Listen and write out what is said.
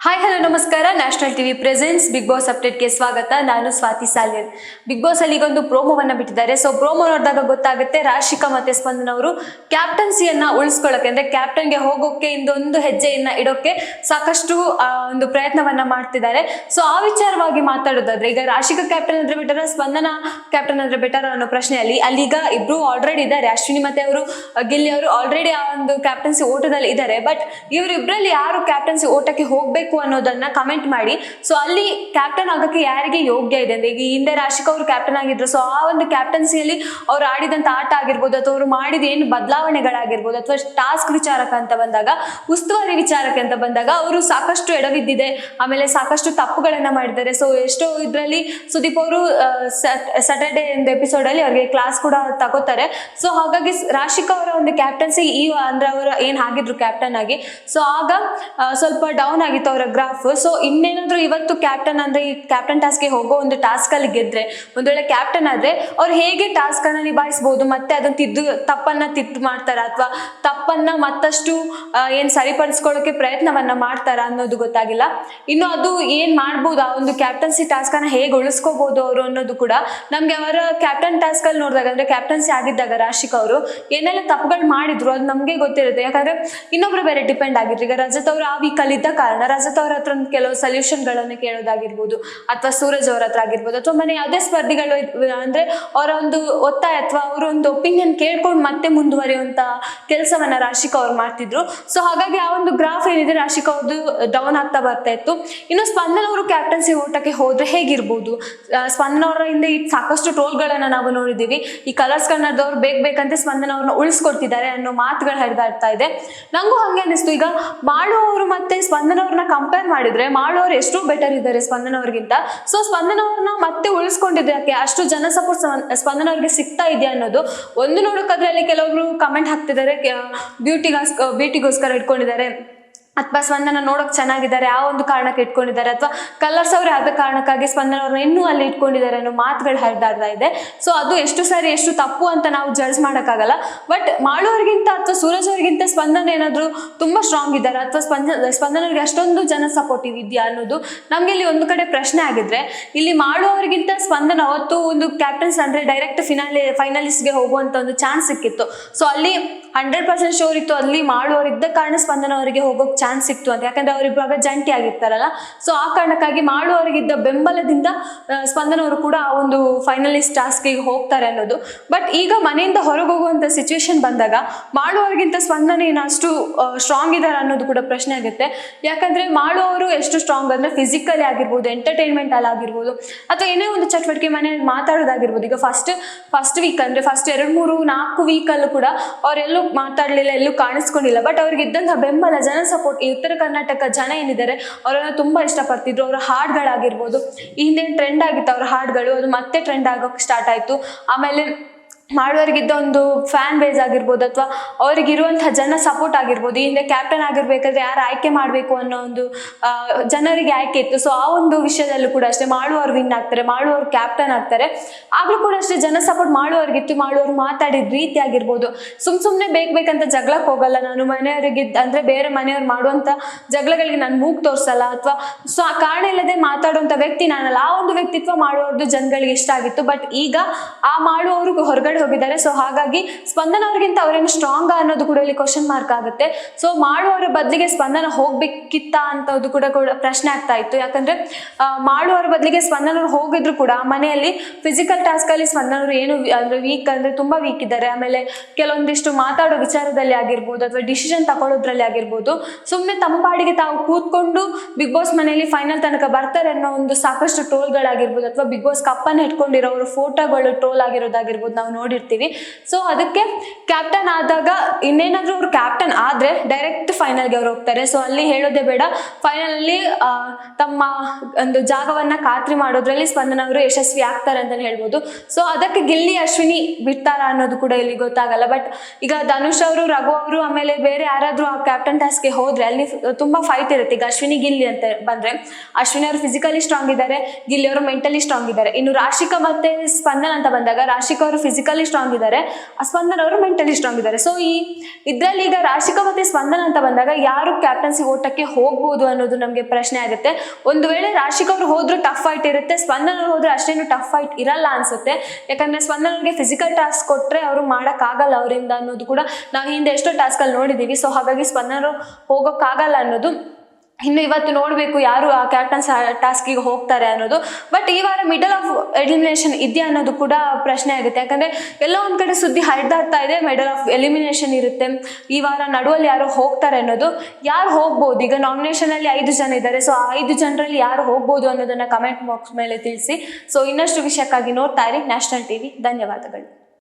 Hi hello ನಮಸ್ಕಾರ. National TV presents Bigg Boss ಅಪ್ಡೇಟ್ಗೆ ಸ್ವಾಗತ. ನಾನು ಸ್ವಾತಿ ಸಾಲ್ಯನ್. ಬಿಗ್ ಬಾಸ್ ಅಲ್ಲಿ ಈಗೊಂದು ಪ್ರೋಮೋವನ್ನ ಬಿಟ್ಟಿದ್ದಾರೆ. ಸೊ ಪ್ರೋಮೋ ನೋಡಿದಾಗ ಗೊತ್ತಾಗುತ್ತೆ ರಾಶಿಕಾ ಮತ್ತೆ ಸ್ಪಂದನ ಅವರು ಕ್ಯಾಪ್ಟನ್ಸಿಯನ್ನ ಉಳಿಸ್ಕೊಳ್ಳೋಕೆ ಅಂದ್ರೆ ಕ್ಯಾಪ್ಟನ್ಗೆ ಹೋಗೋಕೆ ಇಂದೊಂದು ಹೆಜ್ಜೆಯನ್ನ ಇಡೋಕೆ ಸಾಕಷ್ಟು ಒಂದು ಪ್ರಯತ್ನವನ್ನ ಮಾಡ್ತಿದ್ದಾರೆ. ಸೊ ಆ ವಿಚಾರವಾಗಿ ಮಾತಾಡೋದಾದ್ರೆ ಈಗ ರಾಶಿಕಾ ಕ್ಯಾಪ್ಟನ್ ಅಂದ್ರೆ ಬೆಟರ್, ಸ್ಪಂದನ ಕ್ಯಾಪ್ಟನ್ ಅಂದ್ರೆ ಬೆಟರ್ ಅನ್ನೋ ಪ್ರಶ್ನೆಯಲ್ಲಿ ಅಲ್ಲಿಗ ಇಬ್ರು ಆಲ್ರೆಡಿ ಇದ್ದಾರೆ. ಅಶ್ವಿನಿ ಮತ್ತೆ ಅವರು ಗಿಲ್ಲಿ ಅವರು ಆಲ್ರೆಡಿ ಆ ಒಂದು ಕ್ಯಾಪ್ಟನ್ಸಿ ಓಟದಲ್ಲಿ ಇದ್ದಾರೆ. ಬಟ್ ಇವರಿಬ್ಬರಲ್ಲಿ ಯಾರು ಕ್ಯಾಪ್ಟನ್ಸಿ ಓಟಕ್ಕೆ ಹೋಗ್ಬೇಕು ಅನ್ನೋದನ್ನ ಕಮೆಂಟ್ ಮಾಡಿ. ಸೊ ಅಲ್ಲಿ ಕ್ಯಾಪ್ಟನ್ ಆಗೋಕ್ಕೆ ಯಾರಿಗೆ ಯೋಗ್ಯ ಇದೆ ಅಂದ್ರೆ ಈಗ ಹಿಂದೆ ರಾಶಿಕಾ ಅವರು ಕ್ಯಾಪ್ಟನ್ ಆಗಿದ್ರು. ಸೊ ಆ ಒಂದು ಕ್ಯಾಪ್ಟನ್ಸಿಯಲ್ಲಿ ಅವ್ರು ಆಡಿದಂತ ಆಟ ಆಗಿರ್ಬೋದು ಅಥವಾ ಅವರು ಮಾಡಿದ ಏನು ಬದಲಾವಣೆಗಳಾಗಿರ್ಬೋದು ಅಥವಾ ಟಾಸ್ಕ್ ವಿಚಾರಕ್ಕೆ ಅಂತ ಬಂದಾಗ, ಉಸ್ತುವಾರಿ ವಿಚಾರಕ್ಕೆ ಅಂತ ಬಂದಾಗ ಅವರು ಸಾಕಷ್ಟು ಎಡವಿದ್ದಿದೆ, ಆಮೇಲೆ ಸಾಕಷ್ಟು ತಪ್ಪುಗಳನ್ನ ಮಾಡಿದ್ದಾರೆ. ಸೊ ಎಷ್ಟೋ ಇದರಲ್ಲಿ ಸುದೀಪ್ ಅವರು ಸ್ಯಾಟರ್ಡೇ ಒಂದು ಎಪಿಸೋಡ್ ಅಲ್ಲಿ ಅವ್ರಿಗೆ ಕ್ಲಾಸ್ ಕೂಡ ತಗೋತಾರೆ. ಸೊ ಹಾಗಾಗಿ ರಾಶಿಕಾ ಅವರ ಒಂದು ಕ್ಯಾಪ್ಟನ್ಸಿ ಅಂದ್ರೆ ಅವರು ಏನ್ ಆಗಿದ್ರು ಕ್ಯಾಪ್ಟನ್ ಆಗಿ, ಸೊ ಆಗ ಸ್ವಲ್ಪ ಡೌನ್ ಆಗಿತ್ತು ಅವರ ಗ್ರಾಫ್. ಸೊ ಇನ್ನೇನಾದ್ರು ಇವತ್ತು ಕ್ಯಾಪ್ಟನ್ ಅಂದ್ರೆ ಈ ಕ್ಯಾಪ್ಟನ್ ಟಾಸ್ಕ್ಗೆ ಹೋಗೋ ಒಂದು ಟಾಸ್ಕ್ ಅಲ್ಲಿ ಗೆದ್ರೆ, ಒಂದ್ ವೇಳೆ ಕ್ಯಾಪ್ಟನ್ ಆದ್ರೆ ಅವ್ರು ಹೇಗೆ ಟಾಸ್ಕ್ ಅನ್ನ ನಿಭಾಯಿಸಬಹುದು, ಮತ್ತೆ ಅದನ್ನ ತಪ್ಪನ್ನ ತಿದ್ದು ಮಾಡ್ತಾರ ಅಥವಾ ತಪ್ಪನ್ನ ಮತ್ತಷ್ಟು ಏನ್ ಸರಿಪಡಿಸ್ಕೊಳ್ಳೋಕೆ ಪ್ರಯತ್ನವನ್ನ ಮಾಡ್ತಾರ ಅನ್ನೋದು ಗೊತ್ತಾಗಿಲ್ಲ. ಇನ್ನು ಅದು ಏನ್ ಮಾಡ್ಬೋದು, ಆ ಒಂದು ಕ್ಯಾಪ್ಟನ್ಸಿ ಟಾಸ್ಕ್ ಅನ್ನ ಹೇಗೆ ಉಳಿಸ್ಕೋಬಹುದು ಅವರು ಅನ್ನೋದು ಕೂಡ ನಮ್ಗೆ ಅವರ ಕ್ಯಾಪ್ಟನ್ ಟಾಸ್ಕ್ ಅಲ್ಲಿ ನೋಡಿದಾಗ ಅಂದ್ರೆ ಕ್ಯಾಪ್ಟನ್ಸಿ ಆಗಿದ್ದಾಗ ರಾಶಿಕಾ ಅವರು ಏನೆಲ್ಲ ತಪ್ಪುಗಳು ಮಾಡಿದ್ರು ಅದು ನಮ್ಗೆ ಗೊತ್ತಿರುತ್ತೆ. ಯಾಕಂದ್ರೆ ಇನ್ನೊಬ್ರು ಬೇರೆ ಡಿಪೆಂಡ್ ಆಗಿದ್ರು. ಈಗ ರಜತ್ ಅವರು ಆ ವೀಕ್ ಅಲ್ಲಿ ಇದ್ದ ಕಾರಣ ರಜತ್ ಅವ್ರ ಹತ್ರ ಕೆಲವು ಸೊಲ್ಯೂಷನ್ ಗಳನ್ನ ಕೇಳೋದಾಗಿರ್ಬೋದು, ಅಥವಾ ಸೂರಜ್ ಅವ್ರ ಹತ್ರ ಆಗಿರ್ಬೋದು, ಅಥವಾ ಮನೆ ಯಾವುದೇ ಸ್ಪರ್ಧಿಗಳು ಅಂದ್ರೆ ಅವರ ಒಂದು ಒತ್ತಾಯ ಅಥವಾ ಅವರ ಒಂದು ಒಪಿನಿಯನ್ ಕೇಳ್ಕೊಂಡು ಮತ್ತೆ ಮುಂದುವರಿಯುವಂತ ಕೆಲಸವನ್ನ ರಾಶಿಕಾ ಅವ್ರು ಮಾಡ್ತಿದ್ರು. ಸೊ ಹಾಗಾಗಿ ಆ ಒಂದು ಗ್ರಾಫ್ ಏನಿದೆ ರಾಶಿಕಾ ಅವ್ರದ್ದು ಡೌನ್ ಆಗ್ತಾ ಬರ್ತಾ ಇತ್ತು. ಇನ್ನು ಸ್ಪಂದನ ಅವರು ಕ್ಯಾಪ್ಟನ್ಸಿ ಓಟಕ್ಕೆ ಹೋದ್ರೆ ಹೇಗಿರ್ಬೋದು, ಸ್ಪಂದನ ಅವರ ಹಿಂದೆ ಸಾಕಷ್ಟು ಟ್ರೋಲ್ಗಳನ್ನ ನಾವು ನೋಡಿದೀವಿ. ಈ ಕಲರ್ಸ್ ಕನ್ನಡದವ್ರು ಬೇಕಂತ ಸ್ಪಂದನ ಅವ್ರನ್ನ ಉಳಿಸ್ಕೊಡ್ತಿದ್ದಾರೆ ಅನ್ನೋ ಮಾತುಗಳು ಹರಿದಾಡ್ತಾ ಇದೆ. ನಂಗೂ ಹಂಗೆ ಅನಿಸ್ತು. ಈಗ ಮಾಳು ಅವರು ಮತ್ತೆ ಸ್ಪಂದನ ಅವ್ರನ್ನ ಕಂಪೇರ್ ಮಾಡಿದ್ರೆ ಮಾಳು ಅವ್ರು ಎಷ್ಟೋ ಬೆಟರ್ ಇದ್ದಾರೆ ಸ್ಪಂದನ ಅವ್ರಿಗಿಂತ. ಸೊ ಸ್ಪಂದನ ಅವ್ರನ್ನ ಮತ್ತೆ ಉಳಿಸ್ಕೊಂಡಿದ್ದಕ್ಕೆ ಅಷ್ಟು ಜನ ಸಪೋರ್ಟ್ ಸ್ಪಂದನ ಅವ್ರಿಗೆ ಸಿಗ್ತಾ ಇದೆಯಾ ಅನ್ನೋದು ಒಂದು ನೋಡೋಕಾದ್ರೆ ಅಲ್ಲಿ ಕೆಲವರು ಕಮೆಂಟ್ ಹಾಕ್ತಿದ್ದಾರೆ, ಬ್ಯೂಟಿಗೋಸ್ಕರ ಇಟ್ಕೊಂಡಿದ್ದಾರೆ ಅಥವಾ ಸ್ಪಂದನ ನೋಡೋಕೆ ಚೆನ್ನಾಗಿದ್ದಾರೆ ಆ ಒಂದು ಕಾರಣಕ್ಕೆ ಇಟ್ಕೊಂಡಿದ್ದಾರೆ, ಅಥವಾ ಕಲರ್ಸ್ ಅವ್ರೆ ಆದ ಕಾರಣಕ್ಕಾಗಿ ಸ್ಪಂದನ ಅವ್ರನ್ನ ಇನ್ನೂ ಅಲ್ಲಿ ಇಟ್ಕೊಂಡಿದ್ದಾರೆ ಅನ್ನೋ ಮಾತುಗಳು ಹರಿದಾಡ್ತಾ ಇದೆ. ಸೊ ಅದು ಎಷ್ಟು ಸರಿ ಎಷ್ಟು ತಪ್ಪು ಅಂತ ನಾವು ಜಡ್ಜ್ ಮಾಡೋಕ್ಕಾಗಲ್ಲ. ಬಟ್ ಮಾಡುವವರಿಗಿಂತ ಅಥವಾ ಸೂರಜ್ ಅವರಿಗಿಂತ ಸ್ಪಂದನ ಏನಾದ್ರು ತುಂಬಾ ಸ್ಟ್ರಾಂಗ್ ಇದ್ದಾರೆ ಅಥವಾ ಸ್ಪಂದನವ್ರಿಗೆ ಅಷ್ಟೊಂದು ಜನ ಸಪೋರ್ಟಿವ್ ಇದೆಯಾ ಅನ್ನೋದು ನಮ್ಗೆ ಇಲ್ಲಿ ಒಂದು ಕಡೆ ಪ್ರಶ್ನೆ ಆಗಿದ್ರೆ, ಇಲ್ಲಿ ಮಾಡುವವರಿಗಿಂತ ಸ್ಪಂದನ ಅವತ್ತು ಒಂದು ಕ್ಯಾಪ್ಟನ್ಸ್ ಅಂದ್ರೆ ಡೈರೆಕ್ಟ್ ಫೈನಲಿಸ್ಟ್ಗೆ ಹೋಗುವಂತ ಒಂದು ಚಾನ್ಸ್ ಸಿಕ್ಕಿತ್ತು. ಸೊ ಅಲ್ಲಿ 100% ಶೋರ್ ಇತ್ತು, ಅಲ್ಲಿ ಮಾಡುವವರಿದ್ದ ಕಾರಣ ಸ್ಪಂದನ ಅವರಿಗೆ ಹೋಗೋಕೆ ಚಾನ್ಸ್ ಸಿಕ್ತು ಅಂತ. ಯಾಕಂದ್ರೆ ಅವರಿಬ್ಬಾಗ ಜಂಟಿ ಆಗಿರ್ತಾರಲ್ಲ. ಸೊ ಆ ಕಾರಣಕ್ಕಾಗಿ ಮಾಡುವವರಿಗಿದ್ದ ಬೆಂಬಲದಿಂದ ಸ್ಪಂದನ ಅವರು ಕೂಡ ಆ ಒಂದು ಫೈನಲಿಸ್ಟ್ ಟಾಸ್ಕ್ಗೆ ಹೋಗ್ತಾರೆ ಅನ್ನೋದು. ಬಟ್ ಈಗ ಮನೆಯಿಂದ ಹೊರಗೆ ಹೋಗುವಂತ ಸಿಚುವೇಶನ್ ಬಂದಾಗ ಮಾಡುವವರಿಗಿಂತ ಸ್ಪಂದನ ಏನು ಅಷ್ಟು ಸ್ಟ್ರಾಂಗ್ ಇದ್ದಾರೆ ಅನ್ನೋದು ಕೂಡ ಪ್ರಶ್ನೆ ಆಗುತ್ತೆ. ಯಾಕಂದ್ರೆ ಮಾಡುವವರು ಎಷ್ಟು ಸ್ಟ್ರಾಂಗ್ ಅಂದ್ರೆ ಫಿಸಿಕಲಿ ಆಗಿರ್ಬೋದು, ಎಂಟರ್ಟೈನ್ಮೆಂಟ್ ಅಲ್ಲಿ ಆಗಿರ್ಬೋದು, ಅಥವಾ ಏನೇ ಒಂದು ಚಟುವಟಿಕೆ ಮನೆಯಲ್ಲಿ ಮಾತಾಡೋದಾಗಿರ್ಬೋದು. ಈಗ ಫಸ್ಟ್ ವೀಕ್ ಅಂದ್ರೆ ಫಸ್ಟ್ 2-3-4 ವೀಕ್ ಅಲ್ಲೂ ಕೂಡ ಅವರೆಲ್ಲೂ ಮಾತಾಡ್ಲಿಲ್ಲ, ಎಲ್ಲೂ ಕಾಣಿಸ್ಕೊಂಡಿಲ್ಲ. ಬಟ್ ಅವ್ರಿಗೆ ಇದ್ದಂತಹ ಬೆಂಬಲ, ಜನ ಸಪೋರ್ಟ್, ಈ ಉತ್ತರ ಕರ್ನಾಟಕ ಜನ ಏನಿದ್ದಾರೆ ಅವರನ್ನ ತುಂಬಾ ಇಷ್ಟಪಡ್ತಿದ್ರು. ಅವರ ಹಾಡುಗಳಾಗಿರ್ಬೋದು, ಈ ಹಿಂದೆ ಟ್ರೆಂಡ್ ಆಗಿತ್ತು ಅವರ ಹಾಡುಗಳು, ಅದು ಮತ್ತೆ ಟ್ರೆಂಡ್ ಆಗೋಕೆ ಸ್ಟಾರ್ಟ್ ಆಯ್ತು. ಆಮೇಲೆ ಮಾಡುವವರಿಗಿದ್ದ ಒಂದು ಫ್ಯಾನ್ ಬೇಸ್ ಆಗಿರ್ಬೋದು ಅಥವಾ ಅವರಿಗಿರುವಂತಹ ಜನ ಸಪೋರ್ಟ್ ಆಗಿರ್ಬೋದು. ಈ ಹಿಂದೆ ಕ್ಯಾಪ್ಟನ್ ಆಗಿರ್ಬೇಕಾದ್ರೆ ಯಾರು ಆಯ್ಕೆ ಮಾಡಬೇಕು ಅನ್ನೋ ಒಂದು ಜನರಿಗೆ ಆಯ್ಕೆ ಇತ್ತು. ಸೊ ಆ ಒಂದು ವಿಷಯದಲ್ಲೂ ಕೂಡ ಅಷ್ಟೇ ಮಾಡುವವರು ವಿನ್ ಆಗ್ತಾರೆ, ಮಾಡುವವರು ಕ್ಯಾಪ್ಟನ್ ಆಗ್ತಾರೆ. ಆಗ್ಲೂ ಕೂಡ ಅಷ್ಟೇ ಜನ ಸಪೋರ್ಟ್ ಮಾಡುವವರಿಗಿತ್ತು. ಮಾಡುವವರು ಮಾತಾಡಿದ ರೀತಿ ಆಗಿರ್ಬೋದು, ಸುಮ್ಮನೆ ಬೇಕಂತ ಜಗಳಕ್ಕೆ ಹೋಗಲ್ಲ ನಾನು, ಅಂದ್ರೆ ಬೇರೆ ಮನೆಯವ್ರು ಮಾಡುವಂತ ಜಗಳಗಳಿಗೆ ನಾನು ಮೂಗ್ ತೋರಿಸಲ್ಲ, ಅಥವಾ ಕಾರಣ ಇಲ್ಲದೆ ಮಾತಾಡುವಂತ ವ್ಯಕ್ತಿ ನಾನಲ್ಲ. ಆ ಒಂದು ವ್ಯಕ್ತಿತ್ವ ಮಾಡುವವ್ರದ್ದು ಜನಗಳಿಗೆ ಇಷ್ಟ ಆಗಿತ್ತು. ಬಟ್ ಈಗ ಆ ಮಾಡುವವರು ಹೊರಗಡೆ ಹೋಗಿದ್ದಾರೆ. ಸೊ ಹಾಗಾಗಿ ಸ್ಪಂದನ ಅವ್ರಿಗಿಂತ ಅವ್ರೇನು ಸ್ಟ್ರಾಂಗ್ ಅನ್ನೋದು ಕೂಡ ಇಲ್ಲಿ ಕ್ವಶನ್ ಮಾರ್ಕ್ ಆಗುತ್ತೆ. ಸೊ ಮಾಡುವವರ ಬದಲಿಗೆ ಸ್ಪಂದನ ಹೋಗ್ಬೇಕಿತ್ತ ಅಂತದ್ದು ಕೂಡ ಪ್ರಶ್ನೆ ಆಗ್ತಾ ಇತ್ತು. ಯಾಕಂದ್ರೆ ಮಾಡುವವರ ಬದಲಿಗೆ ಸ್ಪಂದನ ಹೋಗಿದ್ರು ಕೂಡ ಮನೆಯಲ್ಲಿ ಫಿಸಿಕಲ್ ಟಾಸ್ಕ್ ಅಲ್ಲಿ ಸ್ಪಂದನ ಅವರು ಏನು ಅಂದ್ರೆ ವೀಕ್ ಅಂದ್ರೆ ತುಂಬಾ ವೀಕ್ ಇದ್ದಾರೆ. ಆಮೇಲೆ ಕೆಲವೊಂದಿಷ್ಟು ಮಾತಾಡೋ ವಿಚಾರದಲ್ಲಿ ಆಗಿರ್ಬೋದು ಅಥವಾ ಡಿಸಿಷನ್ ತಗೊಳ್ಳೋದ್ರಲ್ಲಿ ಆಗಿರ್ಬೋದು, ಸುಮ್ಮನೆ ತಂಪಾಡಿಗೆ ತಾವು ಕೂತ್ಕೊಂಡು ಬಿಗ್ ಬಾಸ್ ಮನೆಯಲ್ಲಿ ಫೈನಲ್ ತನಕ ಬರ್ತಾರೆ ಅನ್ನೋ ಒಂದು ಸಾಕಷ್ಟು ಟ್ರೋಲ್ಗಳಾಗಿರ್ಬೋದು, ಅಥವಾ ಬಿಗ್ ಬಾಸ್ ಕಪ್ಪನ್ನು ಇಟ್ಕೊಂಡಿರೋ ಅವ್ರ ಫೋಟೋಗಳು ಟ್ರೋಲ್ ಆಗಿರೋದಾಗಿರ್ಬೋದು ನಾವು ನೋಡಿರ್ತೀವಿ. ಸೊ ಅದಕ್ಕೆ ಕ್ಯಾಪ್ಟನ್ ಆದಾಗ ಇನ್ನೇನಾದ್ರೂ ಅವ್ರು ಕ್ಯಾಪ್ಟನ್ ಆದ್ರೆ ಡೈರೆಕ್ಟ್ ಫೈನಲ್ಗೆ ಅವ್ರು ಹೋಗ್ತಾರೆ. ಸೊ ಅಲ್ಲಿ ಹೇಳೋದೇ ಬೇಡ, ಫೈನಲ್ ಅಲ್ಲಿ ತಮ್ಮ ಒಂದು ಜಾಗವನ್ನ ಖಾತ್ರಿ ಮಾಡೋದ್ರಲ್ಲಿ ಸ್ಪಂದನ ಅವರು ಯಶಸ್ವಿ ಆಗ್ತಾರೆ ಅಂತಾನೆ ಹೇಳ್ಬೋದು. ಸೊ ಅದಕ್ಕೆ ಗಿಲ್ಲಿ ಅಶ್ವಿನಿ ಬಿಡ್ತಾರ ಅನ್ನೋದು ಕೂಡ ಇಲ್ಲಿ ಗೊತ್ತಾಗಲ್ಲ. ಬಟ್ ಈಗ ಧನುಷ್ ಅವರು, ರಘು ಅವರು, ಆಮೇಲೆ ಬೇರೆ ಯಾರಾದ್ರೂ ಆ ಕ್ಯಾಪ್ಟನ್ ಟಾಸ್ಕ್ಗೆ ಹೋದ್ರೆ ಅಲ್ಲಿ ತುಂಬಾ ಫೈಟ್ ಇರುತ್ತೆ. ಈಗ ಅಶ್ವಿನಿ ಗಿಲ್ಲಿ ಅಂತ ಬಂದ್ರೆ ಅಶ್ವಿನಿ ಅವರು ಫಿಸಿಕಲಿ ಸ್ಟ್ರಾಂಗ್ ಇದ್ದಾರೆ, ಗಿಲ್ಲಿ ಅವರು ಮೆಂಟಲಿ ಸ್ಟ್ರಾಂಗ್ ಇದ್ದಾರೆ. ಇನ್ನು ರಾಶಿಕಾ ಮತ್ತೆ ಸ್ಪಂದನ ಅಂತ ಬಂದಾಗ ರಾಶಿಕಾ ಅವರು ಫಿಸಿಕಲಿ ಫಿಸಿಕಲಿ ಸ್ಟ್ರಾಂಗ್ ಇದ್ದಾರೆ, ಸ್ಪಂದನ್ ಅವರು ಮೆಂಟಲಿ ಸ್ಟ್ರಾಂಗ್ ಇದ್ದಾರೆ. ಸೊ ಇದರಲ್ಲಿ ಈಗ ರಾಶಿಕಾ ಮತ್ತೆ ಸ್ಪಂದನ ಅಂತ ಬಂದಾಗ ಯಾರು ಕ್ಯಾಪ್ಟನ್ಸಿ ಓಟಕ್ಕೆ ಹೋಗ್ಬೋದು ಅನ್ನೋದು ನಮಗೆ ಪ್ರಶ್ನೆ ಆಗುತ್ತೆ. ಒಂದು ವೇಳೆ ರಾಶಿಕಾ ಅವರು ಹೋದ್ರೂ ಟಫ್ ಫೈಟ್ ಇರುತ್ತೆ, ಸ್ಪಂದನ್ ಅವ್ರು ಹೋದ್ರೆ ಅಷ್ಟೇನು ಟಫ್ ಫೈಟ್ ಇರಲ್ಲ ಅನ್ಸುತ್ತೆ. ಯಾಕಂದ್ರೆ ಸ್ಪಂದನ್ ಅವ್ರಿಗೆ ಫಿಸಿಕಲ್ ಟಾಸ್ಕ್ ಕೊಟ್ರೆ ಅವರು ಮಾಡೋಕ್ಕಾಗಲ್ಲ ಅವರಿಂದ ಅನ್ನೋದು ಕೂಡ ನಾವು ಹಿಂದೆ ಎಷ್ಟೋ ಟಾಸ್ಕಲ್ಲಿ ನೋಡಿದ್ದೀವಿ. ಸೊ ಹಾಗಾಗಿ ಸ್ಪಂದನ್ ಅವರು ಹೋಗೋಕ್ಕಾಗಲ್ಲ ಅನ್ನೋದು ಇನ್ನು ಇವತ್ತು ನೋಡಬೇಕು ಯಾರು ಆ ಕ್ಯಾಪ್ಟನ್ಸ್ ಟಾಸ್ಕಿಗೆ ಹೋಗ್ತಾರೆ ಅನ್ನೋದು. ಬಟ್ ಈ ವಾರ ಮಿಡಲ್ ಆಫ್ ಎಲಿಮಿನೇಷನ್ ಇದೆಯಾ ಅನ್ನೋದು ಕೂಡ ಪ್ರಶ್ನೆ ಆಗುತ್ತೆ. ಯಾಕಂದರೆ ಎಲ್ಲೋ ಒಂದು ಕಡೆ ಸುದ್ದಿ ಹರಿದಾಡ್ತಾ ಇದೆ, ಮಿಡಲ್ ಆಫ್ ಎಲಿಮಿನೇಷನ್ ಇರುತ್ತೆ ಈ ವಾರ, ನಡುವಲ್ಲಿ ಯಾರು ಹೋಗ್ತಾರೆ ಅನ್ನೋದು. ಯಾರು ಹೋಗ್ಬೋದು, ಈಗ ನಾಮಿನೇಷನಲ್ಲಿ 5 ಜನ ಇದ್ದಾರೆ. ಸೊ ಆ 5 ಜನರಲ್ಲಿ ಯಾರು ಹೋಗ್ಬೋದು ಅನ್ನೋದನ್ನು ಕಮೆಂಟ್ ಬಾಕ್ಸ್ ಮೇಲೆ ತಿಳಿಸಿ. ಸೊ ಇನ್ನಷ್ಟು ವಿಷಯಕ್ಕಾಗಿ ನೋಡ್ತಾ ಇರಿ ನ್ಯಾಷನಲ್ ಟಿವಿ. ಧನ್ಯವಾದಗಳು.